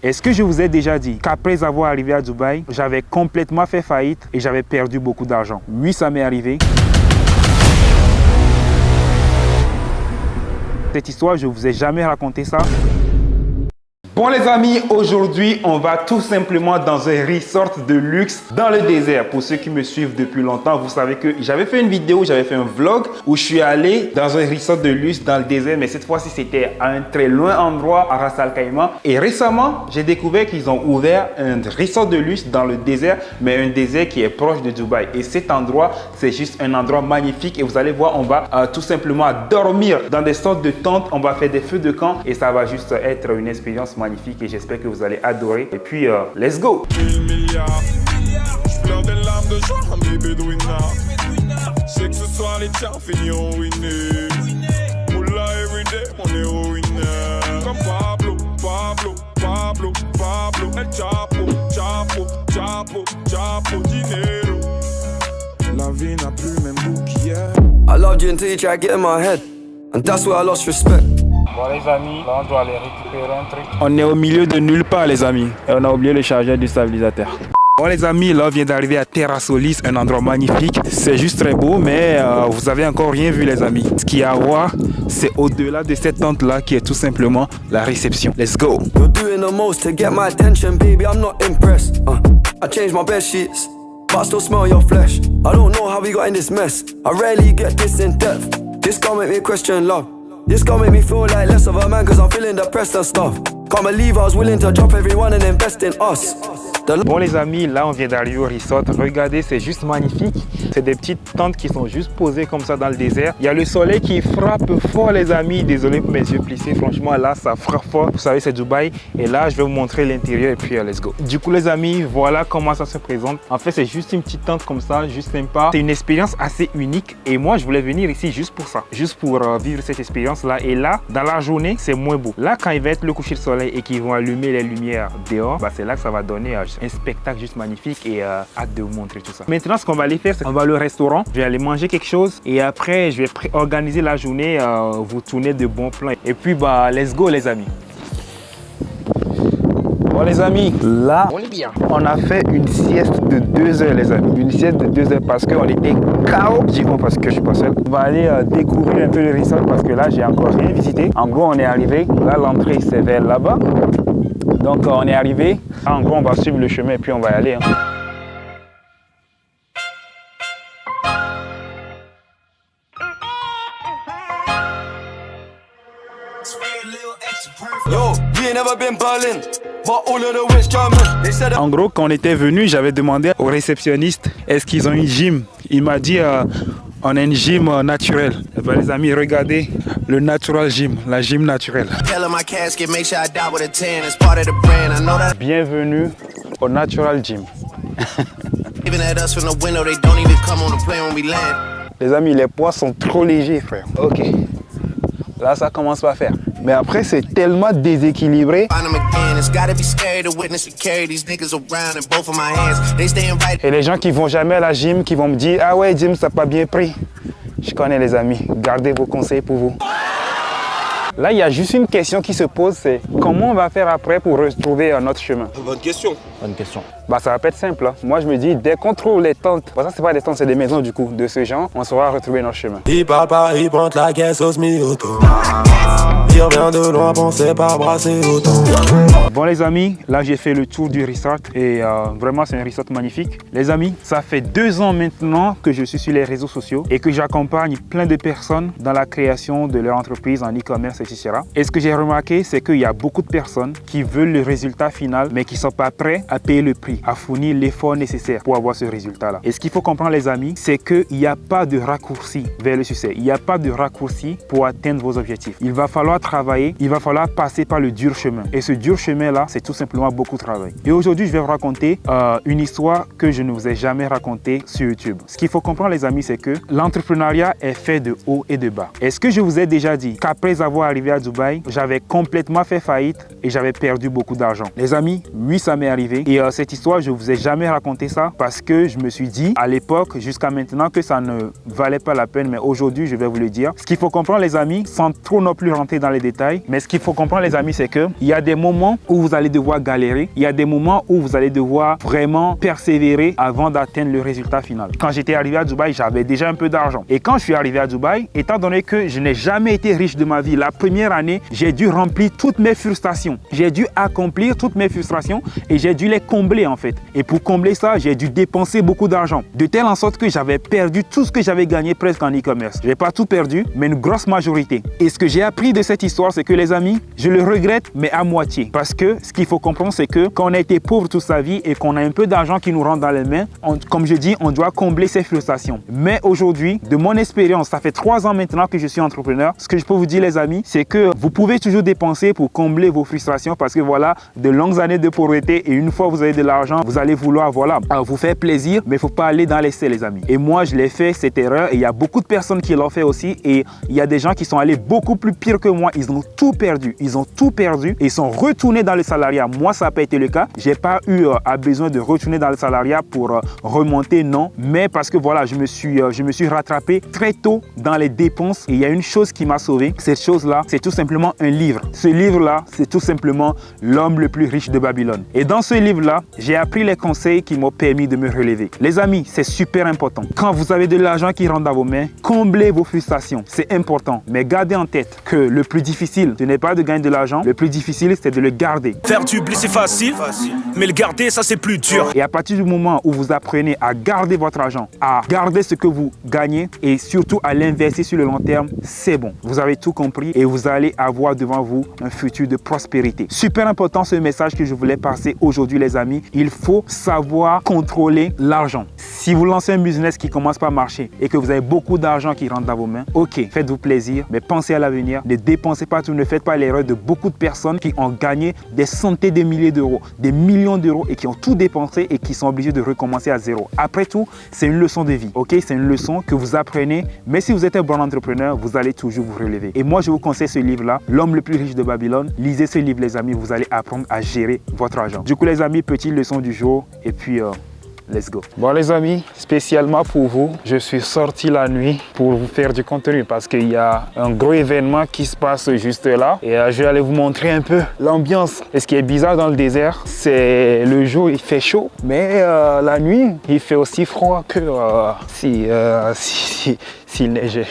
Est-ce que je vous ai déjà dit qu'après avoir arrivé à Dubaï, j'avais complètement fait faillite et j'avais perdu beaucoup d'argent? Oui, ça m'est arrivé. Cette histoire, je ne vous ai jamais raconté ça. Bon les amis, aujourd'hui on va tout simplement dans un resort de luxe dans le désert. Pour ceux qui me suivent depuis longtemps, vous savez que j'avais fait une vidéo, j'avais fait un vlog où je suis allé dans un resort de luxe dans le désert, mais cette fois-ci c'était à un très loin endroit à Ras Al Khaimah. Et récemment, j'ai découvert qu'ils ont ouvert un resort de luxe dans le désert, mais un désert qui est proche de Dubaï. Et cet endroit, c'est juste un endroit magnifique et vous allez voir, on va tout simplement dormir dans des sortes de tentes, on va faire des feux de camp et ça va juste être une expérience magnifique et j'espère que vous allez adorer. Et puis, let's go! La vie n'a plus le même goût qu'hier. I loved you until you tried to get in my head, and that's where I lost respect. Bon les amis, là on doit aller récupérer un truc. On est au milieu de nulle part les amis. Et on a oublié le chargeur du stabilisateur. Bon les amis, là on vient d'arriver à Terra Solis, un endroit magnifique. C'est juste très beau, mais vous avez encore rien vu les amis. Ce qu'il y a à voir, c'est au-delà de cette tente là qui est tout simplement la réception. Let's go! You're doing the most to get my attention, baby, I'm not impressed. I changed my bed sheets, but I still smell your flesh. I don't know how we got in this mess. I rarely get this in depth. This can't make me question love. This gon' make me feel like less of a man cause I'm feeling depressed and stuff. Can't believe I was willing to drop everyone and invest in us. Bon les amis, là on vient d'arriver au resort. Regardez, c'est juste magnifique. C'est des petites tentes qui sont juste posées comme ça dans le désert. Il y a le soleil qui frappe fort les amis. Désolé pour mes yeux plissés. Franchement là ça frappe fort. Vous savez c'est Dubaï. Et là je vais vous montrer l'intérieur et puis let's go. Du coup les amis, voilà comment ça se présente. En fait c'est juste une petite tente comme ça, juste sympa. C'est une expérience assez unique. Et moi je voulais venir ici juste pour ça. Juste pour vivre cette expérience là. Et là, dans la journée, c'est moins beau. Là quand il va être le coucher de soleil et qu'ils vont allumer les lumières dehors, bah, c'est là que ça va donner un spectacle juste magnifique et hâte de vous montrer tout ça. Maintenant, ce qu'on va aller faire, c'est qu'on va aller au restaurant. Je vais aller manger quelque chose et après, je vais organiser la journée, vous tourner de bons plans. Et puis, bah, let's go les amis. Bon les amis, là, on est bien. On a fait une sieste de 2 heures les amis. Une sieste de 2 heures parce qu'on était KO. Je dis on parce que je suis pas seul. On va aller découvrir un peu le resort parce que là, j'ai encore rien visité. En gros, on est arrivé. Là, l'entrée, c'est vers là-bas. Donc, on est arrivé. Là, en gros, on va suivre le chemin et puis on va y aller. En gros, quand on était venu, j'avais demandé au réceptionniste est-ce qu'ils ont une gym. Il m'a dit on a une gym naturelle. Et ben, les amis, regardez le natural gym, la gym naturelle. Bienvenue au natural gym. Les amis, les poids sont trop légers, frère. Ok. Là, ça commence pas à faire. Mais après, c'est tellement déséquilibré. Et les gens qui vont jamais à la gym, qui vont me dire ah ouais, gym, ça n'a pas bien pris. Je connais les amis. Gardez vos conseils pour vous. Là, il y a juste une question qui se pose, c'est comment on va faire après pour retrouver notre chemin? Bonne question. Bonne question. Bah, ça va pas être simple. Hein. Moi, je me dis, dès qu'on trouve les tentes, bah, ça, c'est pas des tentes, c'est des maisons du coup, de ce genre, on saura retrouver notre chemin. Il parle pas, il prend la caisse au semi-auto. Il revient de loin, pensez pas brasser autant. Bon, les amis, là, j'ai fait le tour du resort et vraiment, c'est un resort magnifique. Les amis, ça fait 2 ans maintenant que je suis sur les réseaux sociaux et que j'accompagne plein de personnes dans la création de leur entreprise en e-commerce, etc. Et ce que j'ai remarqué, c'est qu'il y a beaucoup de personnes qui veulent le résultat final, mais qui ne sont pas prêts à payer le prix, à fournir l'effort nécessaire pour avoir ce résultat-là. Et ce qu'il faut comprendre, les amis, c'est qu'il n'y a pas de raccourci vers le succès. Il n'y a pas de raccourci pour atteindre vos objectifs. Il va falloir travailler, il va falloir passer par le dur chemin. Et ce dur chemin-là, c'est tout simplement beaucoup de travail. Et aujourd'hui, je vais vous raconter une histoire que je ne vous ai jamais racontée sur YouTube. Ce qu'il faut comprendre, les amis, c'est que l'entrepreneuriat est fait de haut et de bas. Est-ce que je vous ai déjà dit qu'après avoir arrivé à Dubaï, j'avais complètement fait faillite et j'avais perdu beaucoup d'argent? Les amis, oui, ça m'est arrivé. Et cette histoire, je ne vous ai jamais raconté ça parce que je me suis dit à l'époque, jusqu'à maintenant, que ça ne valait pas la peine. Mais aujourd'hui, je vais vous le dire. Ce qu'il faut comprendre, les amis, sans trop non plus rentrer dans les les détails, mais ce qu'il faut comprendre les amis, c'est qu'il y a des moments où vous allez devoir galérer, il y a des moments où vous allez devoir vraiment persévérer avant d'atteindre le résultat final. Quand j'étais arrivé à Dubaï, j'avais déjà un peu d'argent. Et quand je suis arrivé à Dubaï, étant donné que je n'ai jamais été riche de ma vie, la première année, j'ai dû remplir toutes mes frustrations. J'ai dû accomplir toutes mes frustrations et j'ai dû les combler en fait. Et pour combler ça, j'ai dû dépenser beaucoup d'argent. De telle en sorte que j'avais perdu tout ce que j'avais gagné presque en e-commerce. Je n'ai pas tout perdu, mais une grosse majorité. Et ce que j'ai appris de cette histoire, c'est que les amis, je le regrette, mais à moitié. Parce que ce qu'il faut comprendre, c'est que quand on a été pauvre toute sa vie et qu'on a un peu d'argent qui nous rentre dans les mains, comme je dis, on doit combler ses frustrations. Mais aujourd'hui, de mon expérience, ça fait 3 ans maintenant que je suis entrepreneur. Ce que je peux vous dire les amis, c'est que vous pouvez toujours dépenser pour combler vos frustrations parce que voilà, de longues années de pauvreté et une fois vous avez de l'argent, vous allez vouloir voilà, vous faire plaisir, mais il ne faut pas aller dans l'excès les amis. Et moi, je l'ai fait cette erreur et il y a beaucoup de personnes qui l'ont fait aussi et il y a des gens qui sont allés beaucoup plus pire que moi. Ils ont tout perdu. Ils ont tout perdu et ils sont retournés dans le salariat. Moi, ça n'a pas été le cas. J'ai pas eu besoin de retourner dans le salariat pour remonter, non. Mais parce que voilà, je me suis rattrapé très tôt dans les dépenses et il y a une chose qui m'a sauvé. Cette chose-là, c'est tout simplement un livre. Ce livre-là, c'est tout simplement L'homme le plus riche de Babylone. Et dans ce livre-là, j'ai appris les conseils qui m'ont permis de me relever. Les amis, c'est super important. Quand vous avez de l'argent qui rentre dans vos mains, comblez vos frustrations. C'est important. Mais gardez en tête que le plus difficile, ce n'est pas de gagner de l'argent. Le plus difficile, c'est de le garder. Faire du blé, c'est facile, mais le garder, ça, c'est plus dur. Et à partir du moment où vous apprenez à garder votre argent, à garder ce que vous gagnez et surtout à l'investir sur le long terme, c'est bon. Vous avez tout compris et vous allez avoir devant vous un futur de prospérité. Super important ce message que je voulais passer aujourd'hui les amis. Il faut savoir contrôler l'argent. Si vous lancez un business qui commence par marcher et que vous avez beaucoup d'argent qui rentre dans vos mains, ok, faites-vous plaisir, mais pensez à l'avenir. Ne dépensez pas tout, ne faites pas l'erreur de beaucoup de personnes qui ont gagné des centaines de milliers d'euros, des millions d'euros et qui ont tout dépensé et qui sont obligés de recommencer à zéro. Après tout, c'est une leçon de vie, ok? C'est une leçon que vous apprenez, mais si vous êtes un bon entrepreneur, vous allez toujours vous relever. Et moi, je vous conseille ce livre-là, L'homme le plus riche de Babylone. Lisez ce livre, les amis, vous allez apprendre à gérer votre argent. Du coup, les amis, petite leçon du jour et puis let's go. Bon les amis, spécialement pour vous, je suis sorti la nuit pour vous faire du contenu parce qu'il y a un gros événement qui se passe juste là et je vais aller vous montrer un peu l'ambiance. Et ce qui est bizarre dans le désert, c'est le jour il fait chaud, mais la nuit il fait aussi froid que s'il neigeait.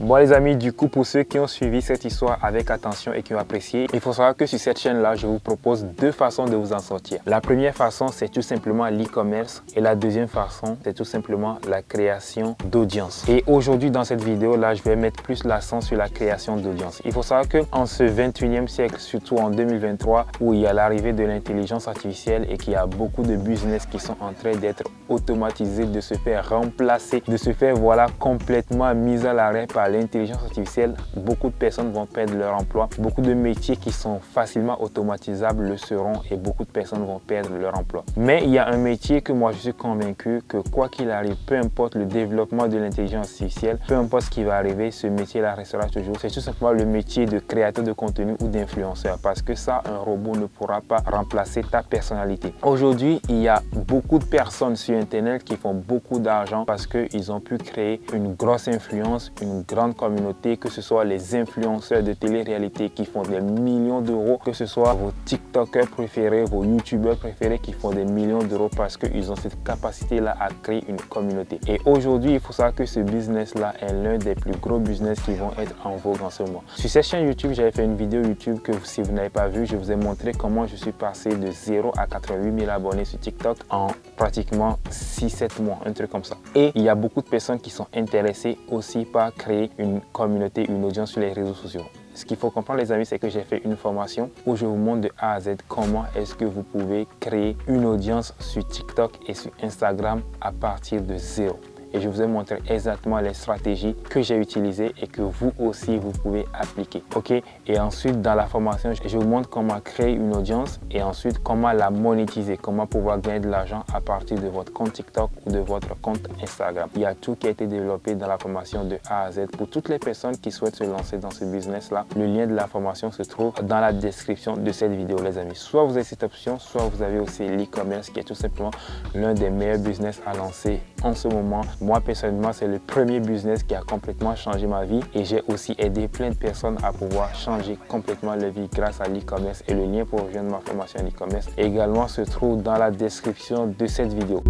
Bon les amis, du coup pour ceux qui ont suivi cette histoire avec attention et qui ont apprécié, il faut savoir que sur cette chaîne là, je vous propose 2 façons de vous en sortir. La première façon, c'est tout simplement l'e-commerce et la deuxième façon, c'est tout simplement la création d'audience. Et aujourd'hui dans cette vidéo là, je vais mettre plus l'accent sur la création d'audience. Il faut savoir qu'en ce 21e siècle, surtout en 2023, où il y a l'arrivée de l'intelligence artificielle et qu'il y a beaucoup de business qui sont en train d'être automatisés, de se faire remplacer, de se faire voilà complètement mis à l'arrêt par l'intelligence artificielle, beaucoup de personnes vont perdre leur emploi. Beaucoup de métiers qui sont facilement automatisables le seront et beaucoup de personnes vont perdre leur emploi. Mais il y a un métier que moi je suis convaincu que quoi qu'il arrive, peu importe le développement de l'intelligence artificielle, peu importe ce qui va arriver, ce métier-là restera toujours. C'est tout simplement le métier de créateur de contenu ou d'influenceur parce que ça, un robot ne pourra pas remplacer ta personnalité. Aujourd'hui, il y a beaucoup de personnes sur Internet qui font beaucoup d'argent parce qu'ils ont pu créer une grosse influence, une grande communauté, que ce soit les influenceurs de télé-réalité qui font des millions d'euros, que ce soit vos TikTokers préférés, vos YouTubeurs préférés qui font des millions d'euros parce qu'ils ont cette capacité-là à créer une communauté. Et aujourd'hui, il faut savoir que ce business-là est l'un des plus gros business qui vont être en vogue en ce moment. Sur cette chaîne YouTube, j'avais fait une vidéo YouTube que si vous n'avez pas vu, je vous ai montré comment je suis passé de 0 à 88 000 abonnés sur TikTok en pratiquement 6-7 mois, un truc comme ça. Et il y a beaucoup de personnes qui sont intéressées aussi par créer une communauté, une audience sur les réseaux sociaux. Ce qu'il faut comprendre les amis, c'est que j'ai fait une formation où je vous montre de A à Z comment est-ce que vous pouvez créer une audience sur TikTok et sur Instagram à partir de zéro. et je vous ai montré exactement les stratégies que j'ai utilisées et que vous aussi vous pouvez appliquer. Ok, et ensuite dans la formation, je vous montre comment créer une audience et ensuite comment la monétiser, comment pouvoir gagner de l'argent à partir de votre compte TikTok ou de votre compte Instagram. Il y a tout qui a été développé dans la formation de A à Z pour toutes les personnes qui souhaitent se lancer dans ce business-là. Le lien de la formation se trouve dans la description de cette vidéo, les amis. Soit vous avez cette option, soit vous avez aussi l'e-commerce qui est tout simplement l'un des meilleurs business à lancer en ce moment. Moi, personnellement, c'est le premier business qui a complètement changé ma vie et j'ai aussi aidé plein de personnes à pouvoir changer complètement leur vie grâce à l'e-commerce, et le lien pour rejoindre ma formation en e-commerce également se trouve dans la description de cette vidéo.